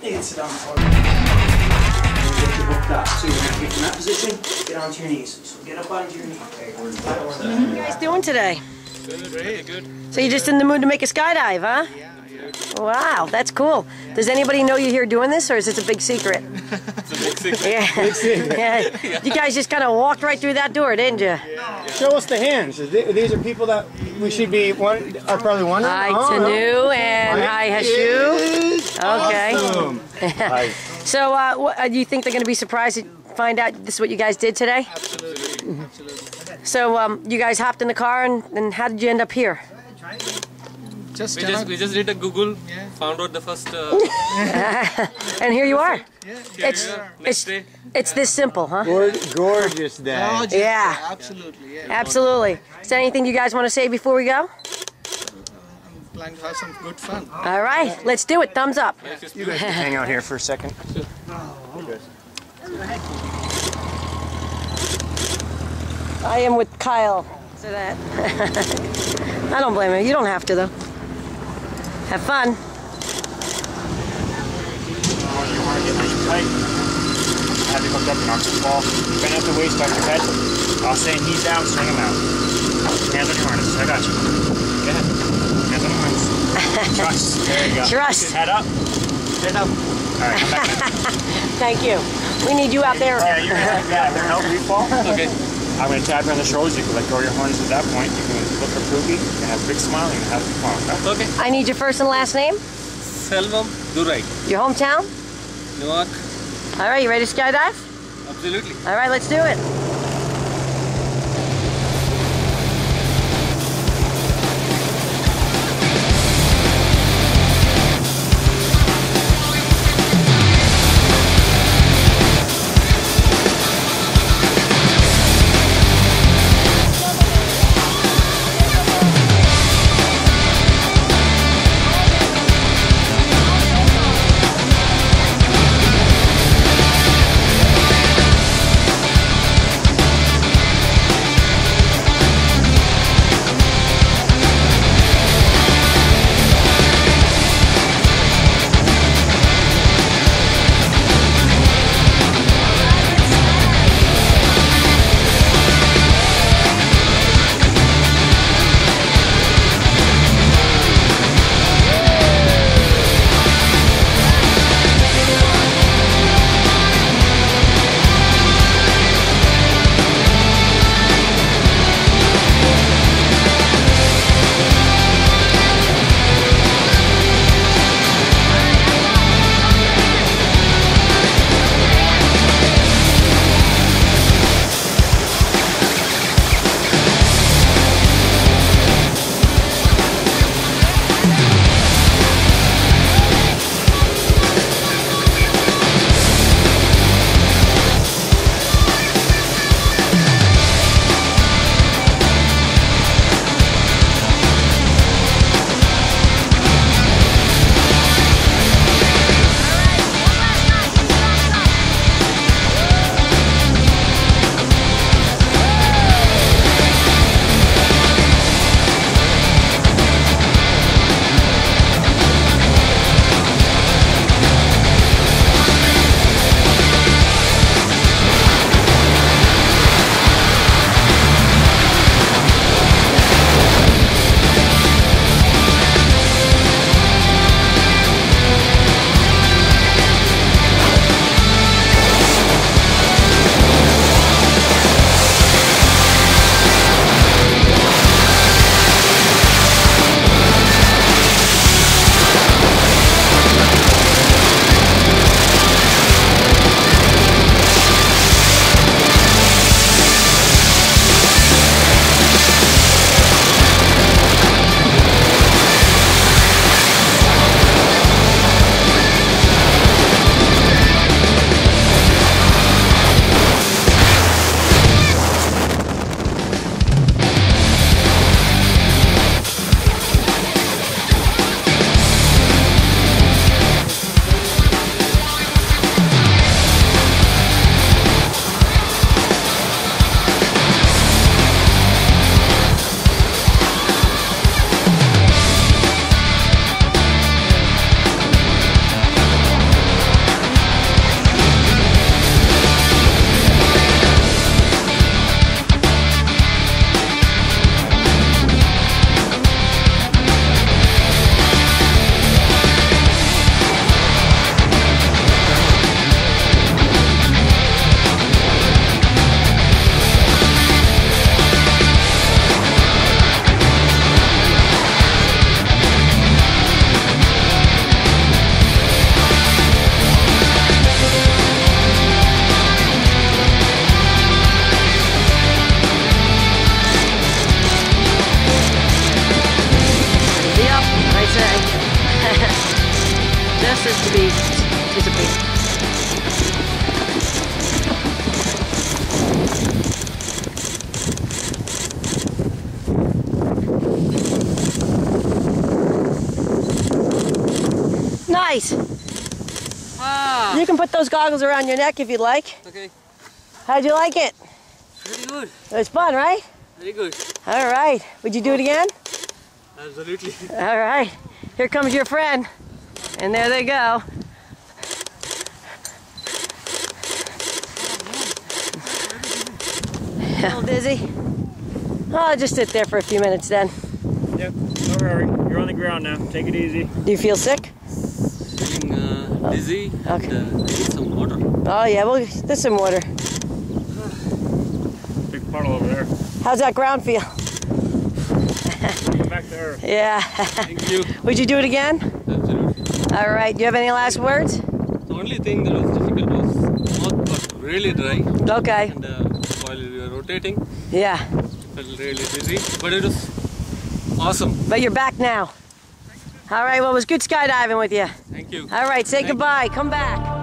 You can sit down for me. Get your hooked up. So you're going to get in that position, get onto your knees. So get up onto your knees. What are you guys doing today? Good, good. So you're just in the mood to make a skydive, huh? Yeah. Wow, that's cool. Does anybody know you're here doing this, or is this a big secret? It's a big secret. Yeah. Big secret. Yeah. You guys just kind of walked right through that door, didn't you? Yeah. Show us the hands. These are people that we should be are probably wondering. Hi, Tanu, and hi, Hashu. Okay. Awesome. Hi. So, do you think they're going to be surprised to find out this is what you guys did today? Absolutely. Absolutely. So, you guys hopped in the car, and how did you end up here? We just did a Google, found out the first. And here you are. Yeah. It's this simple, huh? Gorgeous day. Yeah. Absolutely, yeah. Absolutely. Is there anything you guys want to say before we go? I'm planning to have some good fun. All right, let's do it. Thumbs up. You guys can hang out here for a second. I am with Kyle. So that. I don't blame him. You don't have to, though. Have fun. You want to get nice and tight. Have it hooked up and arms the ball. Bend at the waist, back your head. I'll say knees out, swing them out. Hands on your harness. I got you. Go ahead. Hands on the harness. Trust. There you go. Trust. Head up. Head up. All right, come back now. Thank you. We need you out there. Yeah, you're going to help me fall. Okay. I'm going to tap you on the shoulders. You can let go of your harness at that point. You can look for Pookie and have a big smile and have fun. Okay. I need your first and last name. Selvam Durai. Your hometown. Newark. All right, you ready to skydive? Absolutely. All right, let's do it. nice. Ah. You can put those goggles around your neck if you'd like. Okay. How'd you like it? Very good. It was fun, right? Very good. All right. Would you do it again? Absolutely. All right. Here comes your friend. And there they go. A little dizzy? Oh, just sit there for a few minutes then. Yep, no hurry. You're on the ground now. Take it easy. Do you feel sick? Feeling dizzy. Okay. And, need some water. Oh yeah, well, there's some water. Big puddle over there. How's that ground feel? Come back to her. Yeah. Thank you. Would you do it again? Absolutely. All right. Do you have any last words? The only thing that was difficult was mouth got really dry. Okay. And while we were rotating, Yeah. felt really dizzy. But it was awesome. But you're back now. All right. Well, it was good skydiving with you. Thank you. All right. Say Thank you. goodbye. Come back.